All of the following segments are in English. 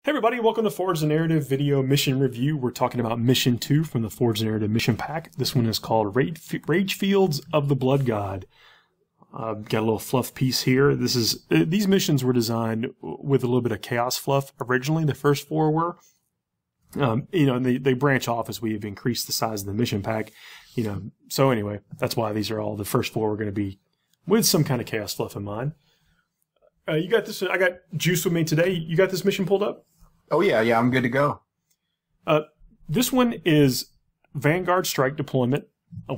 Hey everybody, welcome to Forge the Narrative video mission review. We're talking about mission 2 from the Forge the Narrative mission pack. This one is called Rage Fields of the Blood God. Got a little fluff piece here. These missions were designed with a little bit of chaos fluff originally. The first 4 were. And they branch off as we've increased the size of the mission pack. So anyway, that's why these are all the first 4 are going to be with some kind of chaos fluff in mind. You got this. I got Juice with me today. You got this mission pulled up? Oh, yeah, I'm good to go. This one is Vanguard Strike deployment.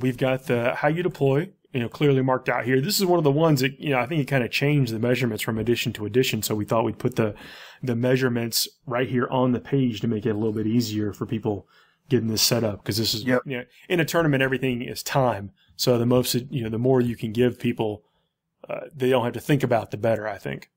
We've got the how you deploy, clearly marked out here. This is one of the ones that, I think it kind of changed the measurements from edition to edition, so we thought we'd put the measurements right here on the page to make it a little bit easier for people getting this set up, because this is, in a tournament, everything is time. So the more you can give people, they don't have to think about, the better, I think.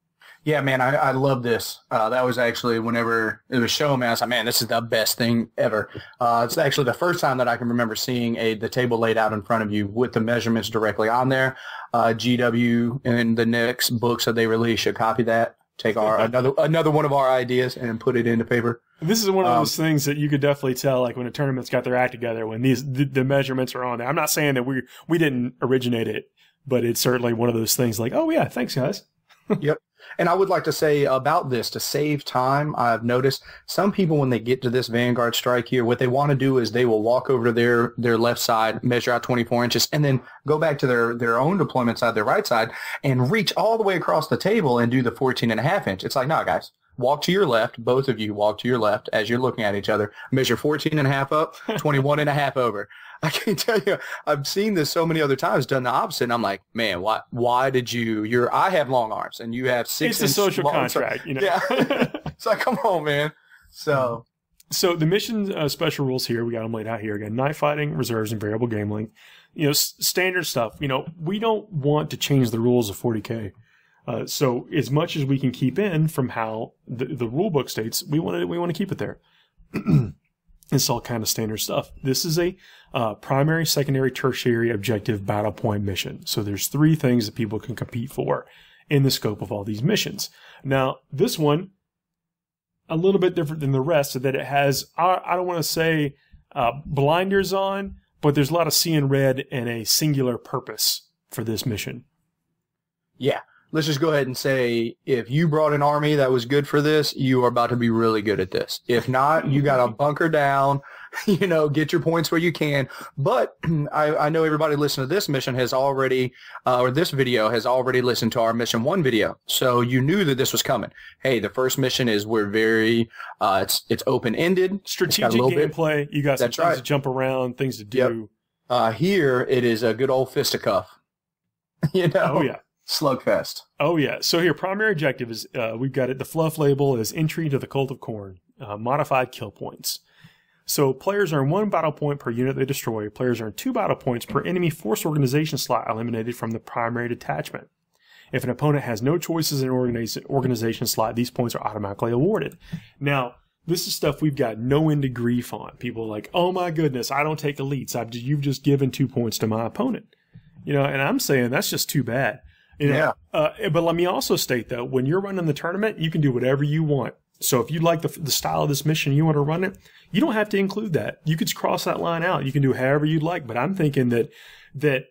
Yeah, man, I love this. That was actually whenever it was shown, man, I was like, man, this is the best thing ever. It's actually the first time that I can remember seeing the table laid out in front of you with the measurements directly on there. GW and the next books that they release should copy that, take another one of our ideas and put it into paper. This is one of those things that you could definitely tell, like when a tournament's got their act together, when the measurements are on there. I'm not saying that we didn't originate it, but it's certainly one of those things like, oh yeah, thanks guys. Yep. And I would like to say about this, to save time, I've noticed some people, when they get to this Vanguard Strike here, what they want to do is they will walk over to their left side, measure out 24 inches, and then go back to their own deployment side, their right side, and reach all the way across the table and do the 14.5 inch. It's like, no, guys. Walk to your left. Both of you walk to your left as you're looking at each other. Measure 14.5 up, 21.5 over. I can tell you, I've seen this so many other times done the opposite. And I'm like, man, why did I have long arms and you have 6 inches. It's a social contract, Yeah. It's like, come on, man. So the mission special rules here, we got them laid out here again. Night fighting, reserves, and variable game length. Standard stuff. We don't want to change the rules of 40K. So as much as we can keep in from how the rule book states, we want to keep it there. It's all kind of standard stuff. This is a primary, secondary, tertiary objective battle point mission. So there's 3 things that people can compete for in the scope of all these missions. Now, this one, a little bit different than the rest, so that it has, I don't want to say blinders on, but there's a lot of seeing red and a singular purpose for this mission. Yeah. Let's just go ahead and say, if you brought an army that was good for this, you are about to be really good at this. If not, you got to bunker down, get your points where you can. But I know everybody listening to this mission has already, or this video has already listened to our mission 1 video. So you knew that this was coming. Hey, the first mission is we're very, it's open-ended. Strategic gameplay. You got some things to jump around, things to do. Yep. Here, it is a good old fisticuff. Oh, yeah. Slugfest. Oh, yeah. So here, primary objective is, we've got it, the fluff label is entry to the Cult of Corn, modified kill points. So players earn 1 battle point per unit they destroy. Players earn 2 battle points per enemy force organization slot eliminated from the primary detachment. If an opponent has no choices in organization slot, these points are automatically awarded. Now, this is stuff we've got no end of grief on. People are like, oh my goodness, I don't take elites. You've just given 2 points to my opponent. And I'm saying that's just too bad. But let me also state, though, when you're running the tournament, you can do whatever you want. So if you like the style of this mission, you want to run it, you don't have to include that. You could cross that line out. You can do however you'd like. But I'm thinking that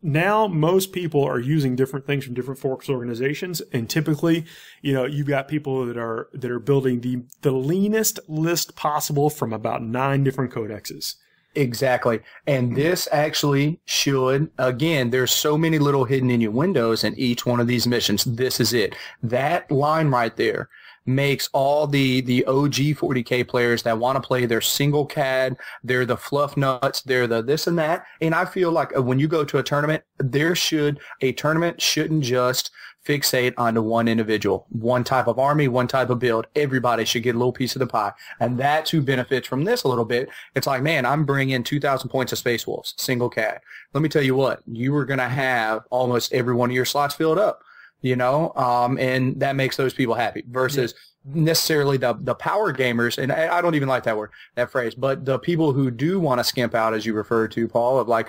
now most people are using different things from different force organizations, and typically, you've got people that are building the leanest list possible from about 9 different codexes. Exactly. And this actually should, again, there's so many little hidden innuendos in each one of these missions. This is it. That line right there makes all the OG 40K players that want to play their single CAD, they're the fluff nuts, they're the this and that. And I feel like when you go to a tournament, a tournament shouldn't just fixate onto one individual, one type of army, one type of build. Everybody should get a little piece of the pie. And that's who benefits from this a little bit. It's like, man, I'm bringing 2,000 points of Space Wolves, single CAD. Let me tell you what, you are going to have almost every one of your slots filled up, and that makes those people happy versus necessarily the power gamers, and I don't even like that phrase, but the people who do want to skimp out, as you referred to, Paul, of like,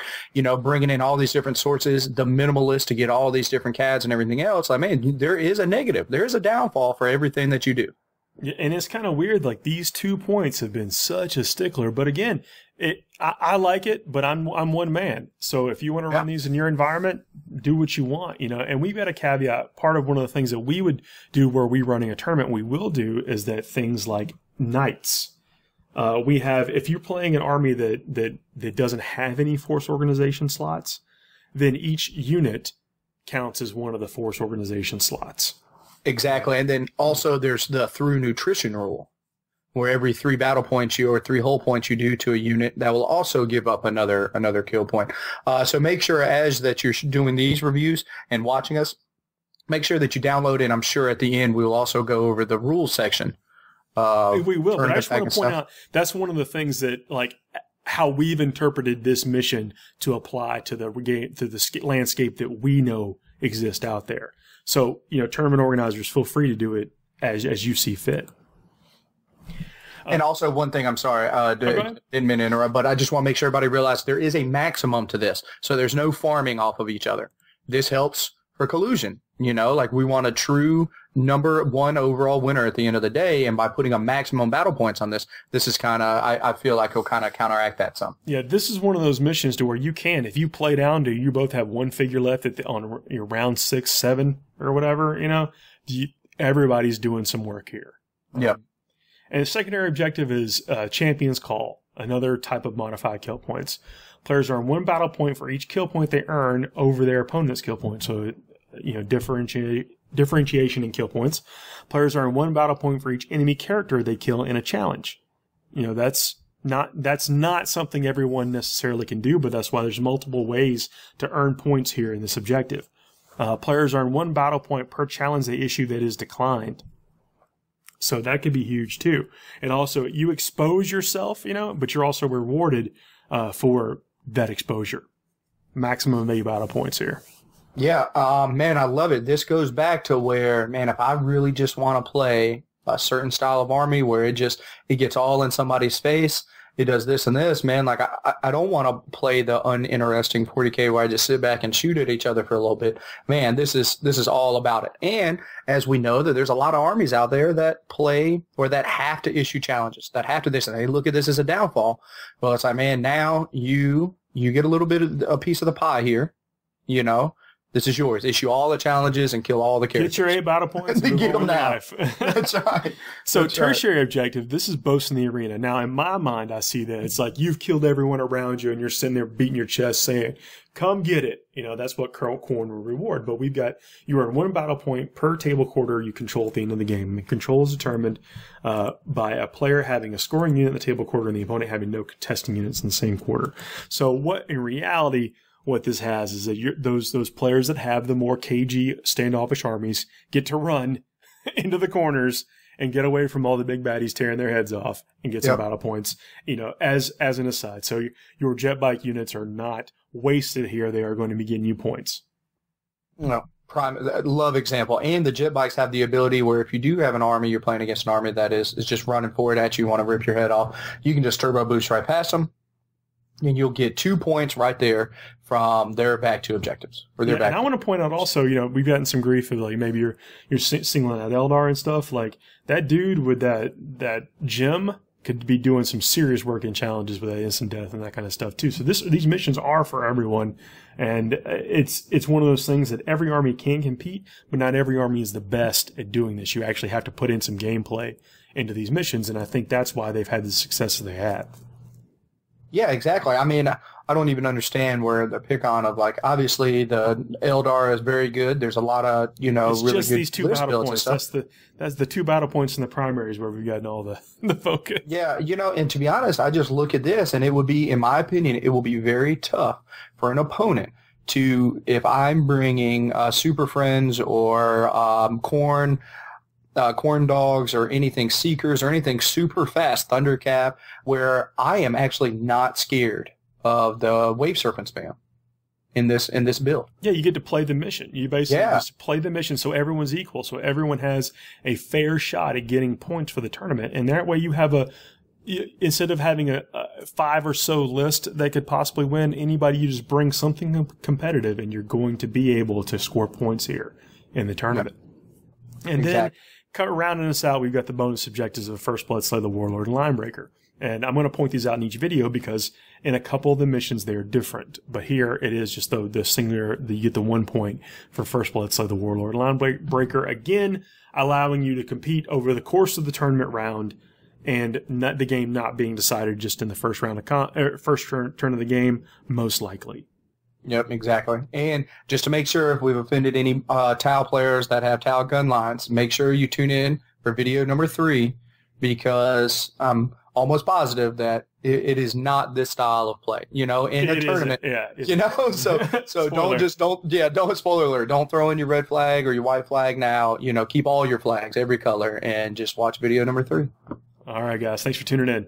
bringing in all these different sources, the minimalist to get all these different CADs and everything else. Like, man, there is a negative. There is a downfall for everything that you do. Yeah, and it's kind of weird. Like these 2 points have been such a stickler, but again, I like it, but I'm one man. So if you want to run these in your environment, do what you want, And we've got a caveat. Part of one of the things that we would do where we're running a tournament, we will do is that things like knights. We have, if you're playing an army that doesn't have any force organization slots, then each unit counts as one of the force organization slots. Exactly. And then also there's the through nutrition rule, where every 3 battle points or 3 hull points you do to a unit, that will also give up another kill point. So make sure as that you're doing these reviews and watching us, make sure that you download it. And I'm sure at the end we will also go over the rules section. We will, but I just want to point out that's one of the things that, like, how we've interpreted this mission to apply to the landscape that we know exists out there. So, tournament organizers, feel free to do it as you see fit. And also one thing, I'm sorry, didn't mean to interrupt, but I just want to make sure everybody realizes there is a maximum to this. So there's no farming off of each other. This helps for collusion. Like we want a true number 1 overall winner at the end of the day. And by putting a maximum battle points on this is kind of, I feel like he'll kind of counteract that some. Yeah, this is one of those missions to where you can, if you play down to you both have 1 figure left on your round 6, 7 or whatever, everybody's doing some work here. Yep. And the secondary objective is Champion's Call, another type of modified kill points. Players earn 1 battle point for each kill point they earn over their opponent's kill point. So, differentiation in kill points. Players earn 1 battle point for each enemy character they kill in a challenge. That's not something everyone necessarily can do, but that's why there's multiple ways to earn points here in this objective. Players earn 1 battle point per challenge they issue that is declined. So that could be huge too. And also, you expose yourself, but you're also rewarded for that exposure. Maximum value battle points here. Yeah, man, I love it. This goes back to where, man, if I really just want to play a certain style of army where it gets all in somebody's face, it does this and this, man. Like, I don't want to play the uninteresting 40K where I just sit back and shoot at each other for a little bit. Man, this is all about it. And as we know that there's a lot of armies out there that play or that have to issue challenges, that have to this, and they look at this as a downfall. Well, it's like, man, now you get a little bit of a piece of the pie here, This is yours. Issue all the challenges and kill all the characters. Get your 8 battle points and get them now. That's right. So tertiary objective, this is boasting the arena. Now, in my mind, I see that. It's like you've killed everyone around you and you're sitting there beating your chest saying, come get it. That's what Corn will reward. But you earn 1 battle point per table quarter you control at the end of the game. And control is determined by a player having a scoring unit in the table quarter and the opponent having no contesting units in the same quarter. So in reality, what this has is that those players that have the more cagey standoffish armies get to run into the corners and get away from all the big baddies tearing their heads off and get some battle points, as an aside. So your jet bike units are not wasted here. They are going to be getting you points. No, prime love example. And the jet bikes have the ability where if you do have an army, you're playing against an army that is just running forward at you, want to rip your head off, you can just turbo boost right past them. And you'll get 2 points right there from their back 2 objectives. Or their back. And I want to point out also, we've gotten some grief of like maybe you're singling out Eldar and stuff. Like that dude with that gem could be doing some serious work in challenges with that instant death and that kind of stuff too. So these missions are for everyone, and it's one of those things that every army can compete, but not every army is the best at doing this. You actually have to put in some gameplay into these missions, and I think that's why they've had the success that they have. Yeah, exactly. I mean, I don't even understand where the pick on of, like, obviously the Eldar is very good. There's a lot of, it's really just good these 2 battle points. That's the 2 battle points in the primaries where we've gotten all the focus. Yeah, and to be honest, I just look at this and it would be, in my opinion, it will be very tough for an opponent to, if I'm bringing Super Friends or Corn dogs or anything Seekers or anything super fast, Thundercap, where I am actually not scared of the Wave Serpent spam in this build. Yeah, you get to play the mission. You basically just play the mission so everyone's equal, so everyone has a fair shot at getting points for the tournament. And that way you have instead of having a 5 or so list that could possibly win, you just bring something competitive and you're going to be able to score points here in the tournament. Yep. And then Rounding us out, we've got the bonus objectives of First Blood, Slay the Warlord, and Linebreaker. And I'm going to point these out in each video because in a couple of the missions they're different. But here it is just the singular, you get the 1 point for First Blood, Slay the Warlord, and Linebreaker. Again, allowing you to compete over the course of the tournament round and the game not being decided just in the first round of first turn of the game, most likely. Yep, exactly. And just to make sure if we've offended any Tau players that have Tau gun lines, make sure you tune in for video number 3 because I'm almost positive that it is not this style of play, in a tournament. So don't spoiler alert. Don't throw in your red flag or your white flag now. Keep all your flags, every color, and just watch video number 3. All right, guys. Thanks for tuning in.